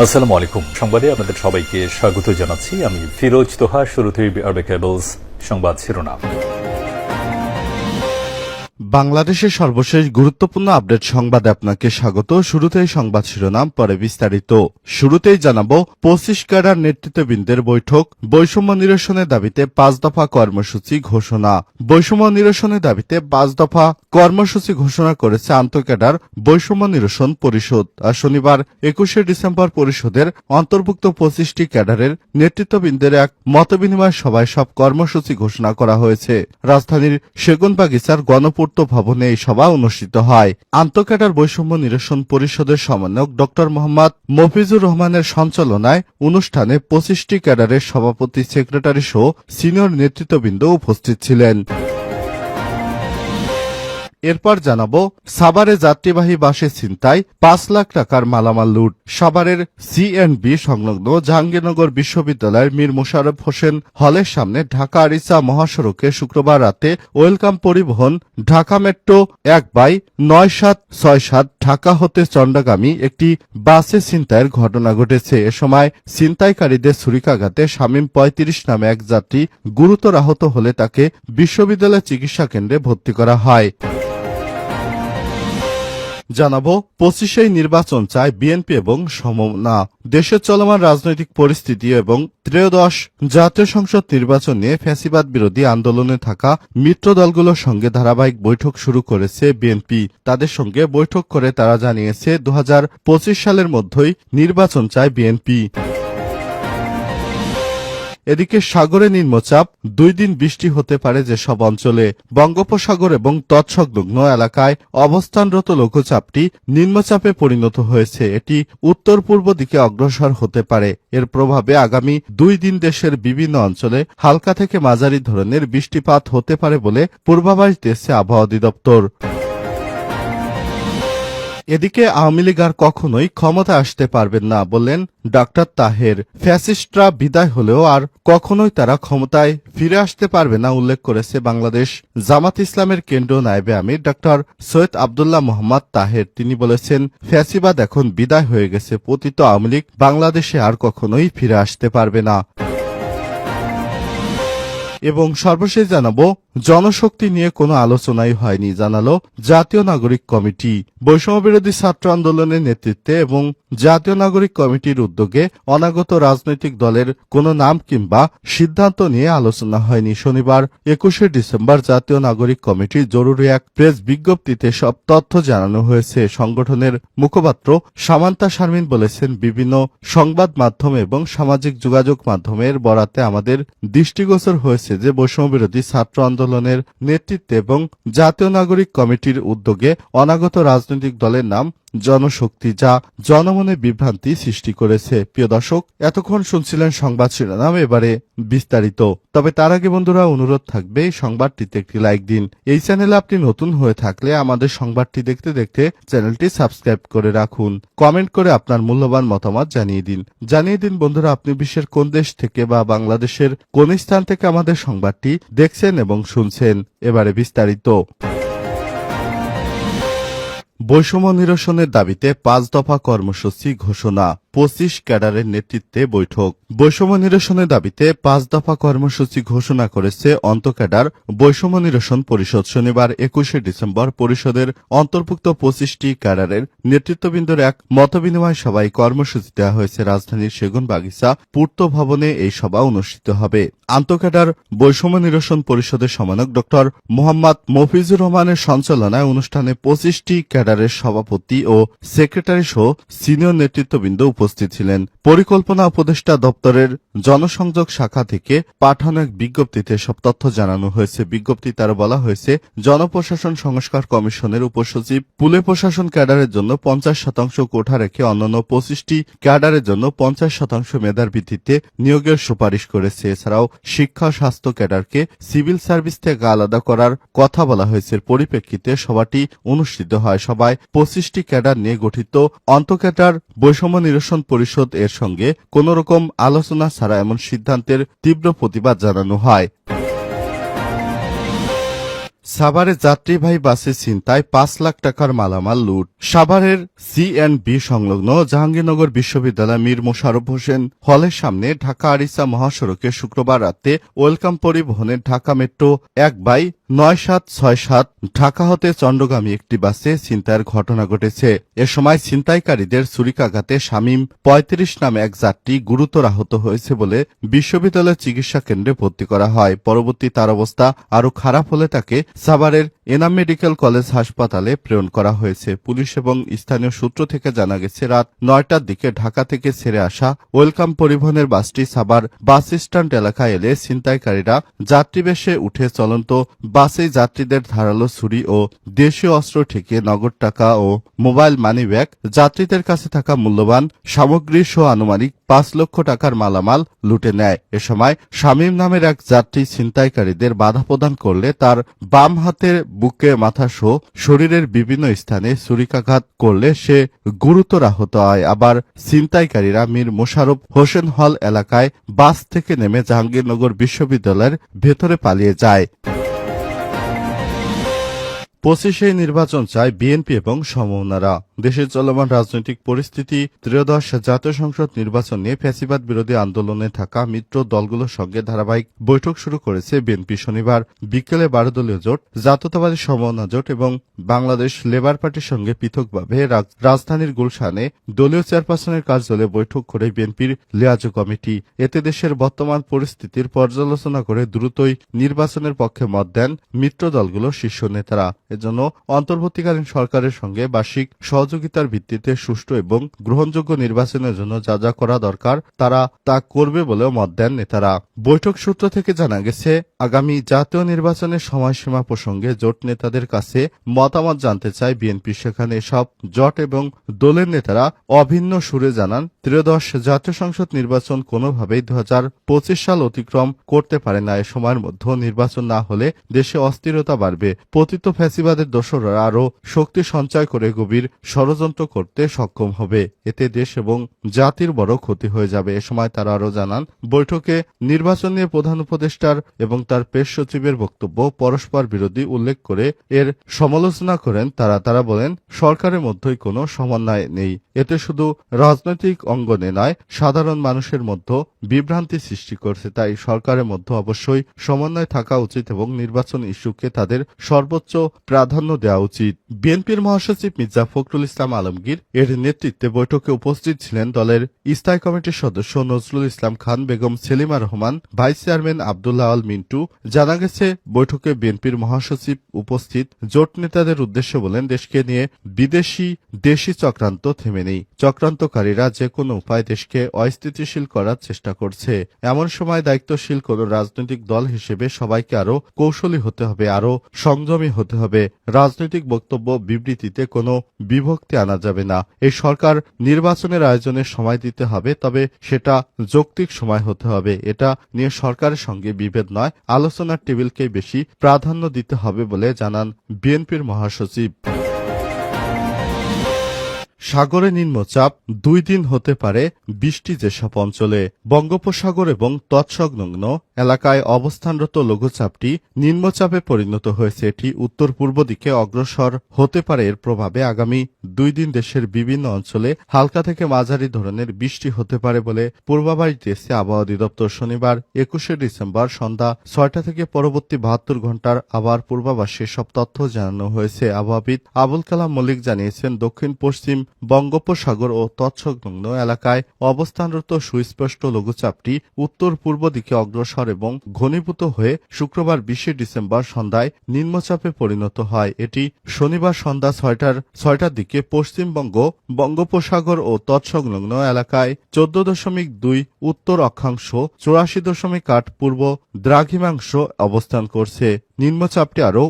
আসসালামু আলাইকুম। সংবাদে আপনাদের সবাইকে স্বাগত জানাচ্ছি। আমি ফিরোজ তোহা। শুরুতেই আরবে কেবলস সংবাদ শিরোনাম। বাংলাদেশের সর্বশেষ গুরুত্বপূর্ণ আপডেট সংবাদে আপনাকে স্বাগত। শুরুতেই সংবাদ শিরোনাম, পরে বিস্তারিত। শুরুতেই জানাবো 25 ক্যাডার নেতৃত্ববৃন্দের বৈঠক, বৈষম্য নিরসনের দাবিতে 5 দফা কর্মসূচি ঘোষণা। বৈষম্য নিরসনের দাবিতে 5 দফা কর্মসূচি ঘোষণা করেছে আন্তঃক্যাডার বৈষম্য নিরসন পরিষদ। আর শনিবার 21শে ডিসেম্বর পরিষদের অন্তর্ভুক্ত 25টি ক্যাডারের নেতৃত্ববৃন্দের এক মতবিনিময় সভায় সব কর্মসূচি ঘোষণা করা হয়েছে। রাজধানীর সেগুনবাগিচার গণপূর্ত ভবনে এই সভা অনুষ্ঠিত হয়। আন্তঃক্যাডার বৈষম্য নিরসন পরিষদের সমন্বয়ক ড মোহাম্মদ মফিজুর রহমানের সঞ্চালনায় অনুষ্ঠানে 25টি ক্যাডারের সভাপতি, সেক্রেটারি সহ সিনিয়র নেতৃত্ববৃন্দ উপস্থিত ছিলেন। এরপর জানাবো সাভারে যাত্রীবাহী বাসে ছিনতাই, 5 লাখ টাকার মালামাল লুট। সাভারের সিএনবি সংলগ্ন জাহাঙ্গীরনগর বিশ্ববিদ্যালয়ের মীর মোশাররফ হোসেন হলের সামনে ঢাকা আরিচা মহাসড়কে শুক্রবার রাতে ওয়েলকাম পরিবহন ঢাকা মেট্রো 1/9767 ঢাকা হতে চন্ডাগামী একটি বাসে ছিনতাইয়ের ঘটনা ঘটেছে। এ সময় ছিনতাইকারীদের ছুরিকাঘাতে শামীম 35 নামে এক যাত্রী গুরুতর আহত হলে তাকে বিশ্ববিদ্যালয় চিকিৎসা কেন্দ্রে ভর্তি করা হয়। জানাবো 25এই নির্বাচন চায় বিএনপি এবং সমমনা। দেশের চলমান রাজনৈতিক পরিস্থিতি এবং ত্রয়োদশ জাতীয় সংসদ নির্বাচন নিয়ে ফ্যাসিবাদ বিরোধী আন্দোলনে থাকা মিত্র দলগুলোর সঙ্গে ধারাবাহিক বৈঠক শুরু করেছে বিএনপি। তাদের সঙ্গে বৈঠক করে তারা জানিয়েছে 2025 সালের মধ্যেই নির্বাচন চায় বিএনপি। এদিকে সাগরে নিম্নচাপ, 2 দিন বৃষ্টি হতে পারে যেসব অঞ্চলে। বঙ্গোপসাগর এবং তৎসংলগ্ন এলাকায় অবস্থানরত লঘুচাপটি নিম্নচাপে পরিণত হয়েছে। এটি উত্তর পূর্ব দিকে অগ্রসর হতে পারে। এর প্রভাবে আগামী 2 দিন দেশের বিভিন্ন অঞ্চলে হালকা থেকে মাঝারি ধরনের বৃষ্টিপাত হতে পারে বলে পূর্বাভাস দিয়েছে আবহাওয়া অধিদপ্তর। এদিকে আওয়ামী লীগ আর কখনোই ক্ষমতা আসতে পারবেন না বললেন ডাক্তার তাহের। ফ্যাসিস্টরা বিদায় হলেও আর কখনোই তারা ক্ষমতায় ফিরে আসতে পারবে না উল্লেখ করেছে বাংলাদেশ জামাত ইসলামের কেন্দ্রীয় নায়েবে আমির ডাক্তার সৈয়দ আব্দুল্লাহ মোহাম্মদ তাহের। তিনি বলেছেন, ফ্যাসিবাদ এখন বিদায় হয়ে গেছে। পতিত আওয়ামী লীগ বাংলাদেশে আর কখনোই ফিরে আসতে পারবে না। এবং সর্বশেষ জানাবো জনশক্তি নিয়ে কোনো আলোচনাই হয়নি, জানালো জাতীয় নাগরিক কমিটি। বৈষম্যবিরোধী ছাত্র আন্দোলনের নেতৃত্বে এবং জাতীয় নাগরিক কমিটির উদ্যোগে অনাগত রাজনৈতিক দলের কোনো নাম কিংবা সিদ্ধান্ত নিয়ে আলোচনা হয়নি। শনিবার 21শে ডিসেম্বর জাতীয় নাগরিক কমিটির জরুরি এক প্রেস বিজ্ঞপ্তিতে সব তথ্য জানানো হয়েছে। সংগঠনের মুখপাত্র সামান্তা শারমিন বলেছেন, বিভিন্ন সংবাদ মাধ্যম এবং সামাজিক যোগাযোগ মাধ্যমের বরাতে আমাদের দৃষ্টিগোচর হয়েছে যে বৈষম্যবিরোধী ছাত্র আন্দোলনের নেতৃত্বে এবং জাতীয় নাগরিক কমিটির উদ্যোগে অনাগত রাজনৈতিক দলের নাম জনশক্তি, যা জনমনে বিভ্রান্তি সৃষ্টি করেছে। প্রিয় দর্শক, এতক্ষণ শুনছিলেন সংবাদ শিরোনাম, এবারে বিস্তারিত। তবে তার আগে বন্ধুরা অনুরোধ থাকবে সংবাদটিতে একটি লাইক দিন। এই চ্যানেলে আপনি নতুন হয়ে থাকলে আমাদের সংবাদটি দেখতে দেখতে চ্যানেলটি সাবস্ক্রাইব করে রাখুন। কমেন্ট করে আপনার মূল্যবান মতামত জানিয়ে দিন বন্ধুরা, আপনি বিশ্বের কোন দেশ থেকে বা বাংলাদেশের কোন স্থান থেকে আমাদের সংবাদটি দেখছেন এবং শুনছেন। এবারে বিস্তারিত। বৈষম্য নিরসনের দাবিতে 5 দফা কর্মসূচি ঘোষণা, 25 ক্যাডারের নেতৃত্বে বৈঠক। বৈষম্য নিরসনের দাবিতে 5 দফা কর্মসূচি ঘোষণা করেছে আন্তঃক্যাডার বৈষম্য নিরসন পরিষদ। শনিবার 21শে ডিসেম্বর পরিষদের অন্তর্ভুক্ত 25টি ক্যাডারের নেতৃত্ববৃন্দের এক মতবিনিময় সভায় কর্মসূচি দেওয়া হয়েছে। রাজধানীর সেগুনবাগিচা পূর্ত ভবনে এই সভা অনুষ্ঠিত হবে। আন্তঃক্যাডার বৈষম্য নিরসন পরিষদের সমন্বয়ক ড মোহাম্মদ মফিজুর রহমানের সঞ্চালনায় অনুষ্ঠানে 25টি ক্যাডারের সভাপতি ও সেক্রেটারি সহ সিনিয়র নেতৃত্ববৃন্দ উপস্থিত ছিলেন। পরিকল্পনা উপদেষ্টা দপ্তরের জনসংযোগ শাখা থেকে পাঠানো এক বিজ্ঞপ্তিতে সব তথ্য জানানো হয়েছে। বিজ্ঞপ্তিতে আরো বলা হয়েছে, জনপ্রশাসন সংস্কার কমিশনের উপসচিব পুলে প্রশাসন ক্যাডারের জন্য 50% কোঠা রেখে অন্যান্য 25টি ক্যাডারের জন্য 50% মেধার ভিত্তিতে নিয়োগের সুপারিশ করেছে। এছাড়াও শিক্ষা ও স্বাস্থ্য ক্যাডারকে সিভিল সার্ভিস থেকে আলাদা করার কথা বলা হয়েছে। পরিপ্রেক্ষিতে সভাটি অনুষ্ঠিত হয়। সভায় 25টি ক্যাডার নিয়ে গঠিত আন্তঃক্যাডার বৈষম্য নিরসন পরিষদ এর সঙ্গে কোন রকম আলোচনা ছাড়া এমন সিদ্ধান্তের তীব্র প্রতিবাদ জানানো হয়। সাভারে যাত্রীবাহী বাসে ছিনতাই ৫ লাখ টাকার মালামাল লুট। সাভারের CNB সংলগ্ন জাহাঙ্গীরনগর বিশ্ববিদ্যালয় মীর মোশাররফ হোসেন হলের সামনে ঢাকা আরিচা মহাসড়কে শুক্রবার রাতে ওয়েলকাম পরিবহনের ঢাকা মেট্রো 1/9767 ঢাকা হতে চন্দ্রগামী একটি বাসে ছিনতাইয়ের ঘটনা ঘটেছে। এ সময় ছিনতাইকারীদের ছুরিকাঘাতে শামীম ৩৫ নামে এক যাত্রী গুরুতর আহত হয়েছে বলে বিশ্ববিদ্যালয় চিকিৎসা কেন্দ্রে ভর্তি করা হয়। পরবর্তী তার অবস্থা আরও খারাপ হলে তাকে সাভারের এনাম মেডিকেল কলেজ হাসপাতালে প্রেরণ করা হয়েছে। পুলিশ এবং স্থানীয় সূত্র থেকে জানা গেছে রাত ৯টার দিকে ঢাকা থেকে ছেড়ে আসা ওয়েলকাম পরিবহনের বাসটি সাভার বাস স্ট্যান্ড এলাকায় এলে ছিনতাইকারীরা যাত্রীবেশে উঠে চলন্ত বাসে যাত্রীদের ধারালো ছুরি ও দেশীয় অস্ত্র ঠেকিয়ে নগদ টাকা ও মোবাইল মানিব্যাগ, যাত্রীদের কাছে থাকা মূল্যবান সামগ্রী সহ আনুমানিক ৫ লক্ষ টাকার মালামাল লুটে নেয়। এ সময় শামীম নামের এক যাত্রী ছিনতাইকারীদের বাধা প্রদান করলে তার বাম হাতের বুকে, মাথা সহ শরীরের বিভিন্ন স্থানে ছুরিকাঘাত করলে সে গুরুতর আহত হয়। আবার ছিনতাইকারীরা মীর মোশাররফ হোসেন হল এলাকায় বাস থেকে নেমে জাহাঙ্গীরনগর বিশ্ববিদ্যালয়ের ভেতরে পালিয়ে যায়। 25 নির্বাচন চায় বিএনপি এবং সমমনারা। দেশের চলমান রাজনৈতিক পরিস্থিতি, ত্রয়োদশ জাতীয় সংসদ নির্বাচন নিয়ে ফ্যাসিবাদ বিরোধী আন্দোলনে থাকা মিত্র দলগুলোর সঙ্গে ধারাবাহিক বৈঠক শুরু করেছে বিএনপি। শনিবার বিকেলে 12 দলীয় জোট, জাতীয়তাবাদী সমমনা জোট এবং বাংলাদেশ লেবার পার্টির সঙ্গে পৃথকভাবে রাজধানীর গুলশানে দলীয় চেয়ারপারসনের কার্যালয়ে বৈঠক করে বিএনপির লিয়াজো কমিটি। এতে দেশের বর্তমান পরিস্থিতির পর্যালোচনা করে দ্রুতই নির্বাচনের পক্ষে মত দেন মিত্র দলগুলোর শীর্ষ নেতারা। এজন্য অন্তর্বর্তীকালীন সরকারের সঙ্গে বার্ষিক সহযোগিতার ভিত্তিতে সুষ্ঠু এবং গ্রহণযোগ্য নির্বাচনের জন্য যা যা করা দরকার তারা তা করবে বলেও মত দেন নেতারা। বৈঠক সূত্র থেকে জানা গেছে, আগামী জাতীয় নির্বাচনের সময়সীমা প্রসঙ্গে জোট নেতাদের কাছে মতামত জানতে চায় বিএনপি। সেখানে সব জোট এবং দলের নেতারা অভিন্ন সুরে জানান, ত্রয়োদশ জাতীয় সংসদ নির্বাচন কোনোভাবেই 2025 সাল অতিক্রম করতে পারে না। এ সময়ের মধ্যে নির্বাচন না হলে দেশে অস্থিরতা বাড়বে। পতিত ফ্যাসিবাদের দোসররা আরও শক্তি সঞ্চয় করে গভীর ষড়যন্ত্র করতে সক্ষম হবে। এতে দেশ এবং জাতির বড় ক্ষতি হয়ে যাবে। এ সময় তারা আরও জানান, বৈঠকে নির্বাচন নিয়ে প্রধান উপদেষ্টার এবং তার প্রেস সচিবের বক্তব্য পরস্পর বিরোধী উল্লেখ করে এর সমালোচনা করেন তারা বলেন, সরকারের মধ্যেই কোনো সমন্বয় নেই। এতে শুধু রাজনৈতিক অঙ্গনে নয়, সাধারণ মানুষের মধ্যে বিভ্রান্তি সৃষ্টি করছে। তাই সরকারের মধ্যে অবশ্যই সমন্বয় থাকা উচিত এবং নির্বাচন ইস্যুকে তাদের সর্বোচ্চ প্রাধান্য দেওয়া উচিত। বিএনপির মহাসচিব মির্জা ফখরুল ইসলাম আলমগীর এর নেতৃত্বে বৈঠকে উপস্থিত ছিলেন দলের স্থায়ী কমিটির সদস্য নজরুল ইসলাম খান, বেগম সেলিমা রহমান, ভাইস চেয়ারম্যান আব্দুল্লাহ আল মিন্টু। জানা গেছে, বৈঠকে বিএনপির মহাসচিব উপস্থিত জোট নেতাদের উদ্দেশ্যে বলেন, দেশকে নিয়ে দেশি চক্রান্ত থেমে নেই। চক্রান্তকারীরা যে কোনো উপায়ে দেশকে অস্থিতিশীল করার চেষ্টা করছে। এমন সময় দায়িত্বশীল কোন রাজনৈতিক দল হিসেবে সবাইকে আরও কৌশলী হতে হবে, আরও সংযমী হতে হবে। রাজনৈতিক বক্তব্য, বিবৃতিতে কোনো বিভক্তি আনা যাবে না। এই সরকার নির্বাচনের আয়োজনের সময় দিতে হবে, তবে সেটা যৌক্তিক সময় হতে হবে। এটা নিয়ে সরকারের সঙ্গে বিভেদ নয়, আলোচনার টেবিলকেই বেশি প্রাধান্য দিতে হবে বলে জানান বিএনপির মহাসচিব। সাগরে নিম্নচাপ 2 দিন হতে পারে বৃষ্টি যেসব অঞ্চলে। বঙ্গোপসাগর এবং তৎসংলগ্ন এলাকায় অবস্থানরত লঘুচাপটি নিম্নচাপে পরিণত হয়েছে। এটি উত্তর পূর্ব দিকে অগ্রসর হতে পারে। এর প্রভাবে আগামী 2 দিন দেশের বিভিন্ন অঞ্চলে হালকা থেকে মাঝারি ধরনের বৃষ্টি হতে পারে বলে পূর্বাভাস দিয়েছে আবহাওয়া অধিদপ্তর। শনিবার 21 ডিসেম্বর সন্ধ্যা 6টা থেকে পরবর্তী 72 ঘন্টার আবহাওয়ার পূর্বাভাসে সব তথ্য জানানো হয়েছে। আবহাওয়াবিদ আবুল কালাম মল্লিক জানিয়েছেন, দক্ষিণ পশ্চিম বঙ্গোপসাগর ও তৎসংলগ্ন এলাকায় অবস্থানরত সুস্পষ্ট লঘুচাপটি উত্তর পূর্ব দিকে অগ্রসর এবং ঘনীভূত হয়ে শুক্রবার 20 ডিসেম্বর সন্ধ্যায় নিম্নচাপে পরিণত হয়। এটি শনিবার সন্ধ্যা 6টার দিকে পশ্চিমবঙ্গ, বঙ্গোপসাগর ও তৎসংলগ্ন এলাকায় 14.2 উত্তর অক্ষাংশ, 84.8 পূর্ব দ্রাঘিমাংশ অবস্থান করছে। নিম্নচাপটি আরও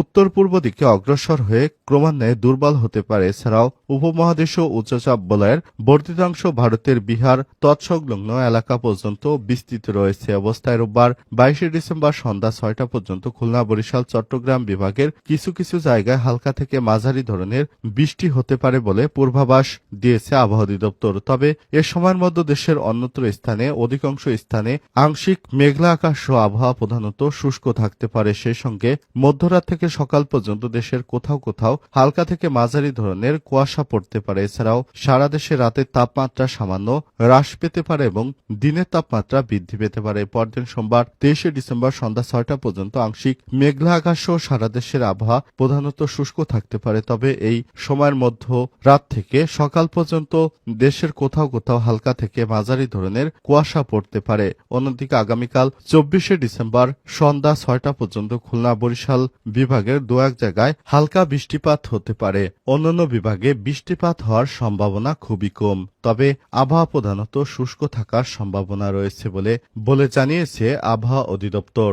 উত্তর পূর্ব দিকে অগ্রসর হয়ে ক্রমান্বয়ে দুর্বল হতে পারে। এছাড়াও উপমহাদেশীয় উচ্চচাপ বলয়ের বর্ধিতাংশ ভারতের বিহার তৎসংলগ্ন এলাকা পর্যন্ত বিস্তৃত রয়েছে। অবস্থায় রোববার 22 ডিসেম্বর সন্ধ্যা 6টা পর্যন্ত খুলনা, বরিশাল, চট্টগ্রাম বিভাগের কিছু কিছু জায়গায় হালকা থেকে মাঝারি ধরনের বৃষ্টি হতে পারে বলে পূর্বাভাস দিয়েছে আবহাওয়া অধিদপ্তর। তবে এ সময়ের মধ্যে দেশের অন্যত্র স্থানে অধিকাংশ স্থানে আংশিক মেঘলা আকাশ সহ আবহাওয়া প্রধানত শুষ্ক থাকতে পারে। সেই সঙ্গে মধ্যরাত থেকে সকাল পর্যন্ত দেশের কোথাও কোথাও হালকা থেকে মাঝারি ধরনের কুয়াশা পড়তে পারে। এছাড়াও সারা দেশে রাতের তাপমাত্রা সামান্য হ্রাস পেতে পারে এবং দিনের তাপমাত্রা বৃদ্ধি পেতে পারে। পরদিন সোমবার 23 ডিসেম্বর সন্ধ্যা 6টা পর্যন্ত আংশিক মেঘলা আকাশ সহ সারা দেশের আবহাওয়া প্রধানত শুষ্ক থাকতে পারে। তবে এই সময়ের মধ্য রাত থেকে সকাল পর্যন্ত দেশের কোথাও কোথাও হালকা থেকে মাঝারি ধরনের কুয়াশা পড়তে পারে। অন্যদিকে আগামীকাল 24 ডিসেম্বর সন্ধ্যা 6টা পর্যন্ত খুলনা বরিশাল বিভাগের দু এক জায়গায় হালকা বৃষ্টিপাত হতে পারে। অন্যান্য বিভাগে বৃষ্টিপাত হওয়ার সম্ভাবনা খুবই কম। তবে আবহাওয়া প্রধানত শুষ্ক থাকার সম্ভাবনা রয়েছে বলে জানিয়েছে আবহাওয়া অধিদপ্তর।